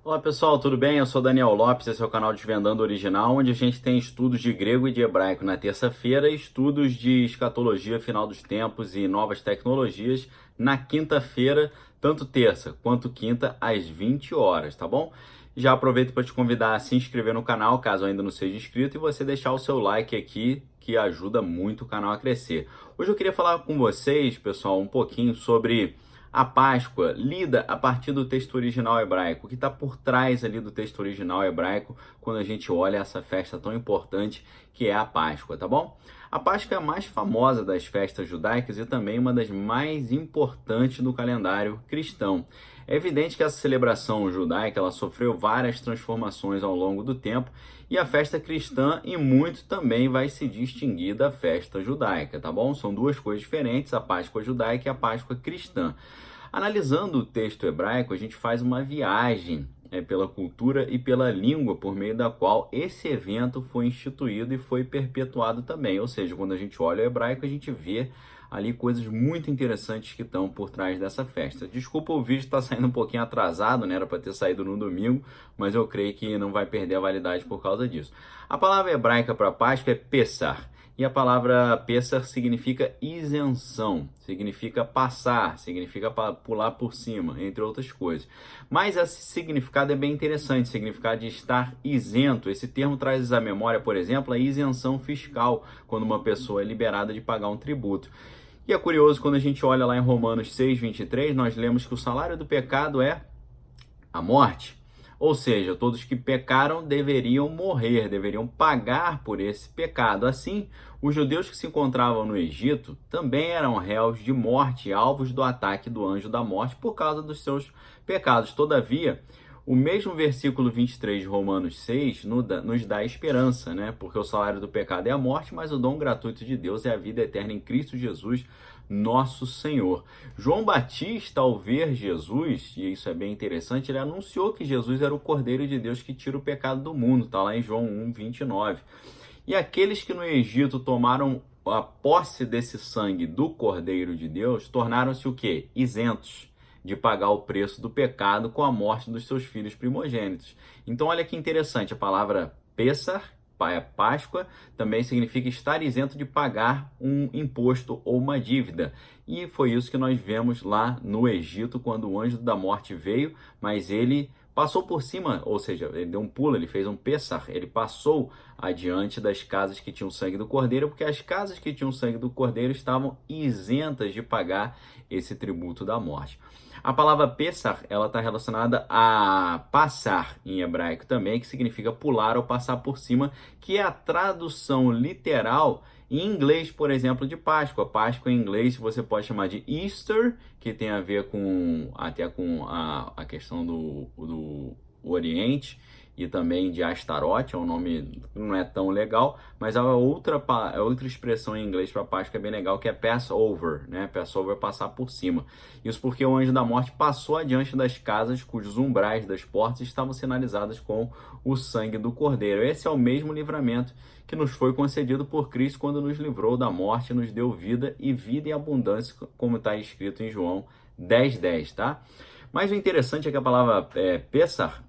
Olá pessoal, tudo bem? Eu sou Daniel Lopes, esse é o canal Desvendando Original, onde a gente tem estudos de grego e de hebraico na terça-feira, estudos de escatologia, final dos tempos e novas tecnologias na quinta-feira, tanto terça quanto quinta, às 20 horas, tá bom? Já aproveito para te convidar a se inscrever no canal, caso ainda não seja inscrito, e você deixar o seu like aqui, que ajuda muito o canal a crescer. Hoje eu queria falar com vocês, pessoal, um pouquinho sobre a Páscoa lida a partir do texto original hebraico, o que está por trás ali do texto original hebraico quando a gente olha essa festa tão importante que é a Páscoa, tá bom? A Páscoa é a mais famosa das festas judaicas e também uma das mais importantes do calendário cristão. É evidente que essa celebração judaica ela sofreu várias transformações ao longo do tempo e a festa cristã em muito também vai se distinguir da festa judaica, tá bom? São duas coisas diferentes, a Páscoa judaica e a Páscoa cristã. Analisando o texto hebraico, a gente faz uma viagem pela cultura e pela língua por meio da qual esse evento foi instituído e foi perpetuado também. Ou seja, quando a gente olha o hebraico, a gente vê ali coisas muito interessantes que estão por trás dessa festa. Desculpa, o vídeo está saindo um pouquinho atrasado, né? Era para ter saído no domingo, mas eu creio que não vai perder a validade por causa disso. A palavra hebraica para Páscoa é Pessar. E a palavra Pessar significa isenção, significa passar, significa pular por cima, entre outras coisas. Mas esse significado é bem interessante, significado de estar isento. Esse termo traz à memória, por exemplo, a isenção fiscal, quando uma pessoa é liberada de pagar um tributo. E é curioso, quando a gente olha lá em Romanos 6:23, nós lemos que o salário do pecado é a morte. Ou seja, todos que pecaram deveriam morrer, deveriam pagar por esse pecado. Assim, os judeus que se encontravam no Egito também eram réus de morte, alvos do ataque do anjo da morte por causa dos seus pecados. Todavia, o mesmo versículo 23 de Romanos 6 nos dá esperança, né? Porque o salário do pecado é a morte, mas o dom gratuito de Deus é a vida eterna em Cristo Jesus, nosso Senhor. João Batista, ao ver Jesus, e isso é bem interessante, ele anunciou que Jesus era o Cordeiro de Deus que tira o pecado do mundo, está lá em João 1:29. E aqueles que no Egito tomaram a posse desse sangue do Cordeiro de Deus, tornaram-se o quê? Isentos de pagar o preço do pecado com a morte dos seus filhos primogênitos. Então olha que interessante, a palavra Pessar, Páscoa, também significa estar isento de pagar um imposto ou uma dívida. E foi isso que nós vemos lá no Egito, quando o anjo da morte veio, mas ele passou por cima, ou seja, ele deu um pulo, ele fez um Pessar, ele passou adiante das casas que tinham sangue do Cordeiro, porque as casas que tinham sangue do Cordeiro estavam isentas de pagar esse tributo da morte. A palavra Pessar, ela está relacionada a passar em hebraico também, que significa pular ou passar por cima, que é a tradução literal em inglês, por exemplo, de Páscoa. Páscoa em inglês você pode chamar de Easter, que tem a ver até com a questão do Oriente, e também de Astarote, é um nome que não é tão legal, mas a outra expressão em inglês para Páscoa é bem legal, que é Passover, né? Passover é passar por cima. Isso porque o anjo da morte passou adiante das casas cujos umbrais das portas estavam sinalizados com o sangue do Cordeiro. Esse é o mesmo livramento que nos foi concedido por Cristo quando nos livrou da morte, nos deu vida e vida em abundância, como está escrito em João 10:10, tá? Mas o interessante é que a palavra Pessar,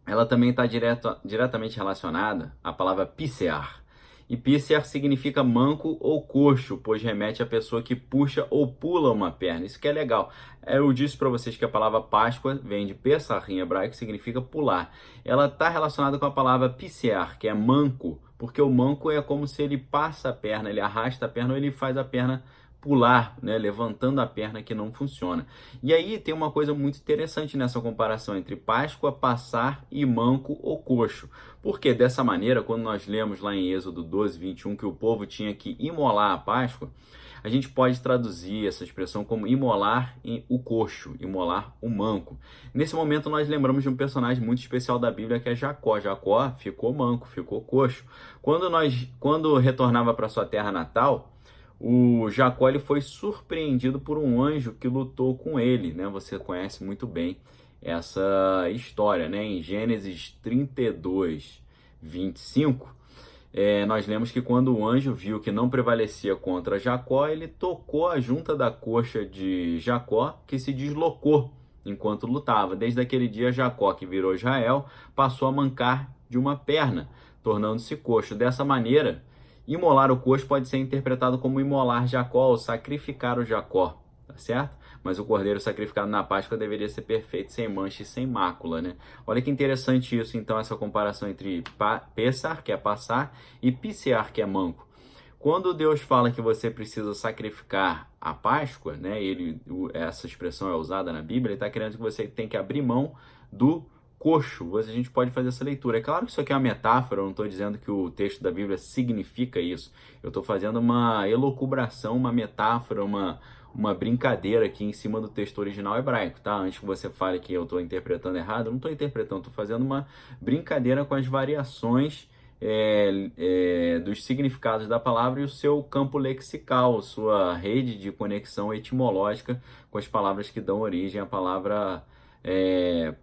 ela também está diretamente relacionada à palavra pissear. E pissear significa manco ou coxo, pois remete à pessoa que puxa ou pula uma perna. Isso que é legal. Eu disse para vocês que a palavra Páscoa vem de Pessar em hebraico, que significa pular. Ela está relacionada com a palavra pissear, que é manco, porque o manco é como se ele passa a perna, ele arrasta a perna ou ele faz a perna pular, né, levantando a perna que não funciona. E aí tem uma coisa muito interessante nessa comparação entre Páscoa, passar e manco ou coxo. Porque dessa maneira, quando nós lemos lá em Êxodo 12:21 que o povo tinha que imolar a Páscoa, a gente pode traduzir essa expressão como imolar o coxo, imolar o manco. Nesse momento nós lembramos de um personagem muito especial da Bíblia que é Jacó. Jacó ficou manco, ficou coxo. Quando retornava para sua terra natal, o Jacó ele foi surpreendido por um anjo que lutou com ele, né? Você conhece muito bem essa história, né? Em Gênesis 32:25, nós lemos que quando o anjo viu que não prevalecia contra Jacó, ele tocou a junta da coxa de Jacó, que se deslocou, enquanto lutava. Desde aquele dia, Jacó, que virou Israel, passou a mancar de uma perna, tornando-se coxo. Dessa maneira, imolar o coxo pode ser interpretado como imolar Jacó ou sacrificar o Jacó, tá certo? Mas o cordeiro sacrificado na Páscoa deveria ser perfeito, sem mancha e sem mácula, né? Olha que interessante isso, então, essa comparação entre Pessar, que é passar, e Pissear, que é manco. Quando Deus fala que você precisa sacrificar a Páscoa, né? Essa expressão é usada na Bíblia, ele está querendo que você tem que abrir mão do coxo. A gente pode fazer essa leitura. É claro que isso aqui é uma metáfora, eu não estou dizendo que o texto da Bíblia significa isso. Eu estou fazendo uma elucubração, uma metáfora, uma brincadeira aqui em cima do texto original hebraico, tá? Antes que você fale que eu estou interpretando errado, eu não estou interpretando, estou fazendo uma brincadeira com as variações dos significados da palavra e o seu campo lexical, sua rede de conexão etimológica com as palavras que dão origem à palavra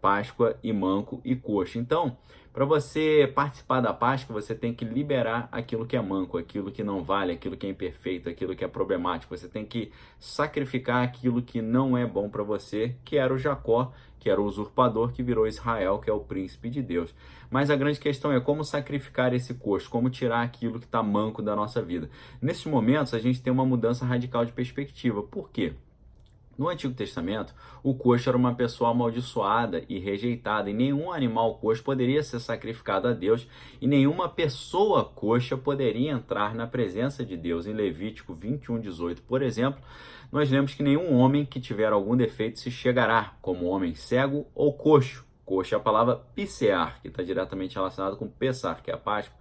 Páscoa e manco e coxo. Então, para você participar da Páscoa, você tem que liberar aquilo que é manco, aquilo que não vale, aquilo que é imperfeito, aquilo que é problemático. Você tem que sacrificar aquilo que não é bom para você, que era o Jacó, que era o usurpador, que virou Israel, que é o príncipe de Deus. Mas a grande questão é como sacrificar esse coxo, como tirar aquilo que está manco da nossa vida. Nesses momentos, a gente tem uma mudança radical de perspectiva. Por quê? No Antigo Testamento, o coxo era uma pessoa amaldiçoada e rejeitada, e nenhum animal coxo poderia ser sacrificado a Deus, e nenhuma pessoa coxa poderia entrar na presença de Deus. Em Levítico 21:18, por exemplo, nós lemos que nenhum homem que tiver algum defeito se chegará, como homem cego ou coxo. Coxo é a palavra pissear, que está diretamente relacionado com Pessar, que é a Páscoa,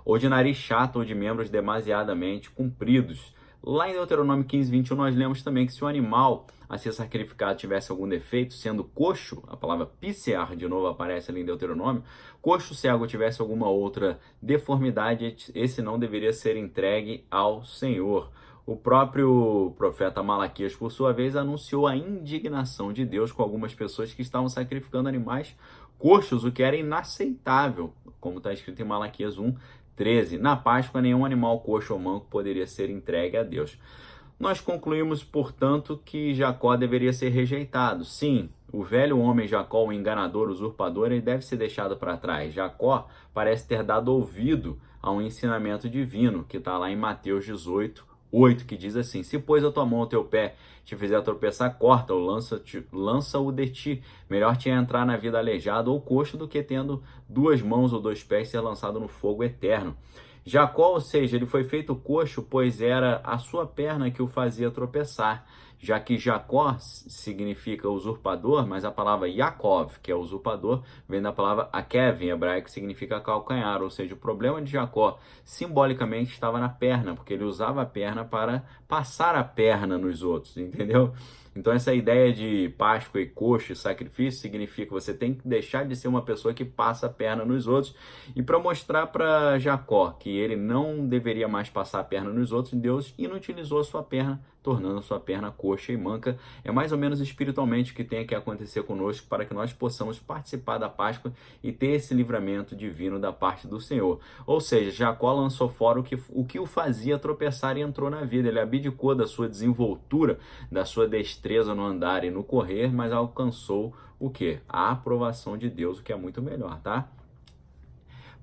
ou de nariz chato ou de membros demasiadamente compridos. Lá em Deuteronômio 15:21, nós lemos também que se o animal a ser sacrificado tivesse algum defeito, sendo coxo, a palavra pissear de novo aparece ali em Deuteronômio, coxo, cego, tivesse alguma outra deformidade, esse não deveria ser entregue ao Senhor. O próprio profeta Malaquias, por sua vez, anunciou a indignação de Deus com algumas pessoas que estavam sacrificando animais coxos, o que era inaceitável, como está escrito em Malaquias 1:13. Na Páscoa, nenhum animal coxo ou manco poderia ser entregue a Deus. Nós concluímos, portanto, que Jacó deveria ser rejeitado. Sim, o velho homem Jacó, o enganador, o usurpador, ele deve ser deixado para trás. Jacó parece ter dado ouvido a um ensinamento divino, que está lá em Mateus 18:8, que diz assim: se pôs a tua mão ao teu pé, te fizer tropeçar, corta-o, lança-o de ti. Melhor te é entrar na vida aleijado ou coxo do que tendo duas mãos ou dois pés ser lançado no fogo eterno. Jacó, ou seja, ele foi feito coxo, pois era a sua perna que o fazia tropeçar, já que Jacó significa usurpador, mas a palavra Yaakov, que é usurpador, vem da palavra Akev, em hebraico, que significa calcanhar, ou seja, o problema de Jacó simbolicamente estava na perna, porque ele usava a perna para passar a perna nos outros, entendeu? Então essa ideia de Páscoa e coxo e sacrifício significa que você tem que deixar de ser uma pessoa que passa a perna nos outros. E para mostrar para Jacó que ele não deveria mais passar a perna nos outros, Deus inutilizou a sua perna, tornando a sua perna coxa e manca. É mais ou menos espiritualmente o que tem que acontecer conosco para que nós possamos participar da Páscoa e ter esse livramento divino da parte do Senhor. Ou seja, Jacó lançou fora o que o fazia tropeçar e entrou na vida. Ele abdicou da sua desenvoltura, da sua destreza no andar e no correr, mas alcançou o quê? A aprovação de Deus, o que é muito melhor, tá?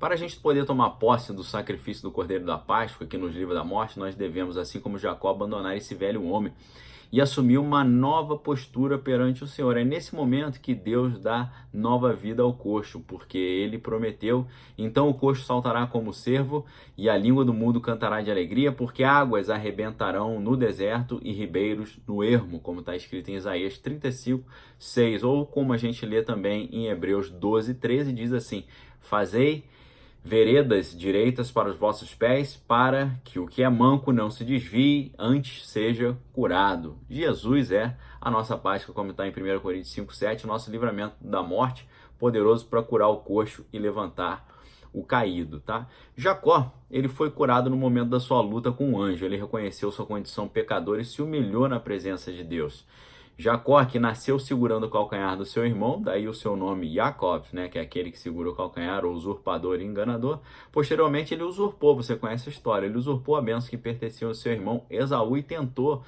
Para a gente poder tomar posse do sacrifício do Cordeiro da Páscoa, que nos livra da morte, nós devemos, assim como Jacó, abandonar esse velho homem e assumir uma nova postura perante o Senhor. É nesse momento que Deus dá nova vida ao coxo, porque ele prometeu: então o coxo saltará como cervo e a língua do mudo cantará de alegria, porque águas arrebentarão no deserto e ribeiros no ermo, como está escrito em Isaías 35:6, ou como a gente lê também em Hebreus 12:13, diz assim: fazei veredas direitas para os vossos pés, para que o que é manco não se desvie, antes seja curado. Jesus é a nossa Páscoa, como está em 1 Coríntios 5:7, nosso livramento da morte, poderoso para curar o coxo e levantar o caído, tá? Jacó, ele foi curado no momento da sua luta com o anjo. Ele reconheceu sua condição pecadora e se humilhou na presença de Deus. Jacó, que nasceu segurando o calcanhar do seu irmão, daí o seu nome Yaakov, né, que é aquele que segura o calcanhar, ou usurpador e enganador. Posteriormente ele usurpou, você conhece a história, ele usurpou a bênção que pertencia ao seu irmão Esaú e tentou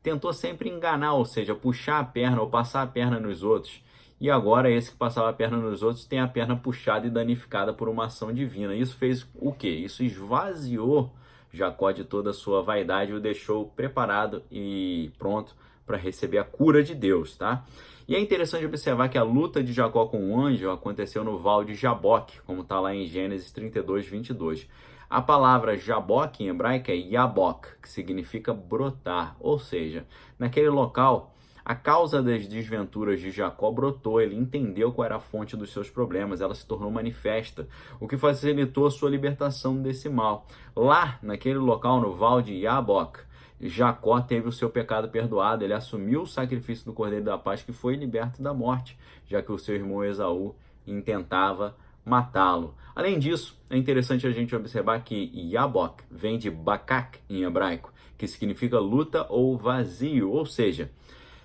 tentou sempre enganar, ou seja, puxar a perna ou passar a perna nos outros. E agora esse que passava a perna nos outros tem a perna puxada e danificada por uma ação divina. Isso fez o quê? Isso esvaziou Jacó de toda a sua vaidade e o deixou preparado e pronto para receber a cura de Deus, tá? E é interessante observar que a luta de Jacó com o anjo aconteceu no val de Jaboque, como está lá em Gênesis 32, 22. A palavra Jaboque em hebraico é Yabok, que significa brotar, ou seja, naquele local a causa das desventuras de Jacó brotou, ele entendeu qual era a fonte dos seus problemas, ela se tornou manifesta, o que facilitou a sua libertação desse mal. Lá, naquele local, no val de Yabok, Jacó teve o seu pecado perdoado, ele assumiu o sacrifício do Cordeiro da Paz, que foi liberto da morte, já que o seu irmão Esaú intentava matá-lo. Além disso, é interessante a gente observar que Yabok vem de Bakak em hebraico, que significa luta ou vazio, ou seja,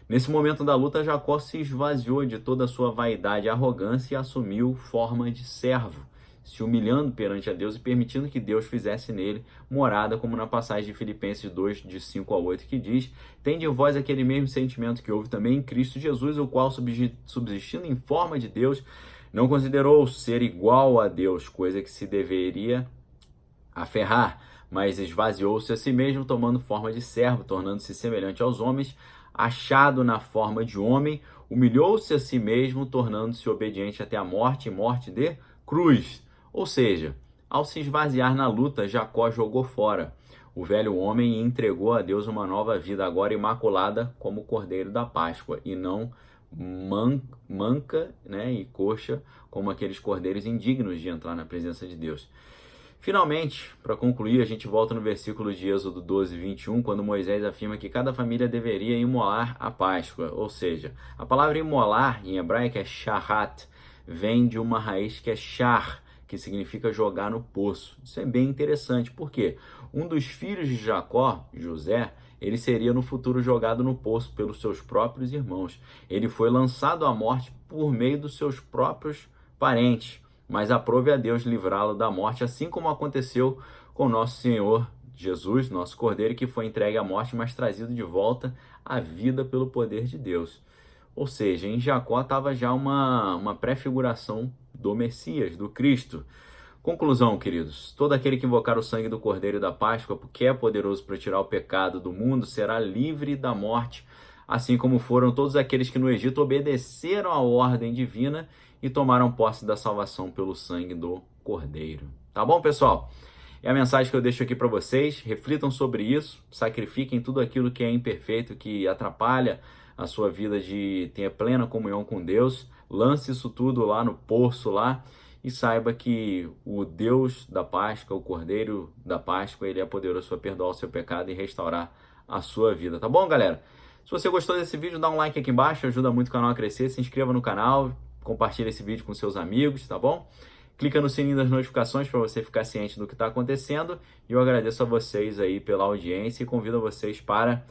nesse momento da luta, Jacó se esvaziou de toda a sua vaidade e arrogância e assumiu forma de servo, se humilhando perante a Deus e permitindo que Deus fizesse nele morada, como na passagem de Filipenses 2, de 5 a 8, que diz: tende em vós aquele mesmo sentimento que houve também em Cristo Jesus, o qual, subsistindo em forma de Deus, não considerou ser igual a Deus, coisa que se deveria aferrar, mas esvaziou-se a si mesmo, tomando forma de servo, tornando-se semelhante aos homens, achado na forma de homem, humilhou-se a si mesmo, tornando-se obediente até a morte, e morte de cruz. Ou seja, ao se esvaziar na luta, Jacó jogou fora o velho homem e entregou a Deus uma nova vida, agora imaculada como o Cordeiro da Páscoa, e não manca, né, e coxa como aqueles cordeiros indignos de entrar na presença de Deus. Finalmente, para concluir, a gente volta no versículo de Êxodo 12, 21, quando Moisés afirma que cada família deveria imolar a Páscoa, ou seja, a palavra imolar em hebraico é shahat, vem de uma raiz que é shar, que significa jogar no poço. Isso é bem interessante, porque um dos filhos de Jacó, José, ele seria no futuro jogado no poço pelos seus próprios irmãos. Ele foi lançado à morte por meio dos seus próprios parentes, mas aprove a Deus livrá-lo da morte, assim como aconteceu com nosso Senhor Jesus, nosso Cordeiro, que foi entregue à morte, mas trazido de volta à vida pelo poder de Deus. Ou seja, em Jacó estava já uma pré-figuração do Messias, do Cristo. Conclusão, queridos: todo aquele que invocar o sangue do Cordeiro da Páscoa, porque é poderoso para tirar o pecado do mundo, será livre da morte, assim como foram todos aqueles que no Egito obedeceram à ordem divina e tomaram posse da salvação pelo sangue do Cordeiro. Tá bom, pessoal? É a mensagem que eu deixo aqui para vocês. Reflitam sobre isso, sacrifiquem tudo aquilo que é imperfeito, que atrapalha a sua vida de ter plena comunhão com Deus. Lance isso tudo lá no poço lá e saiba que o Deus da Páscoa, o Cordeiro da Páscoa, ele é poderoso para perdoar o seu pecado e restaurar a sua vida. Tá bom, galera? Se você gostou desse vídeo, dá um like aqui embaixo, ajuda muito o canal a crescer. Se inscreva no canal, compartilhe esse vídeo com seus amigos, tá bom? Clica no sininho das notificações para você ficar ciente do que está acontecendo. E eu agradeço a vocês aí pela audiência e convido vocês para,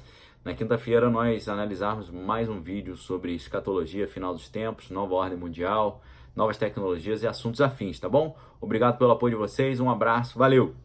na quinta-feira, nós analisarmos mais um vídeo sobre escatologia, final dos tempos, nova ordem mundial, novas tecnologias e assuntos afins, tá bom? Obrigado pelo apoio de vocês, um abraço, valeu!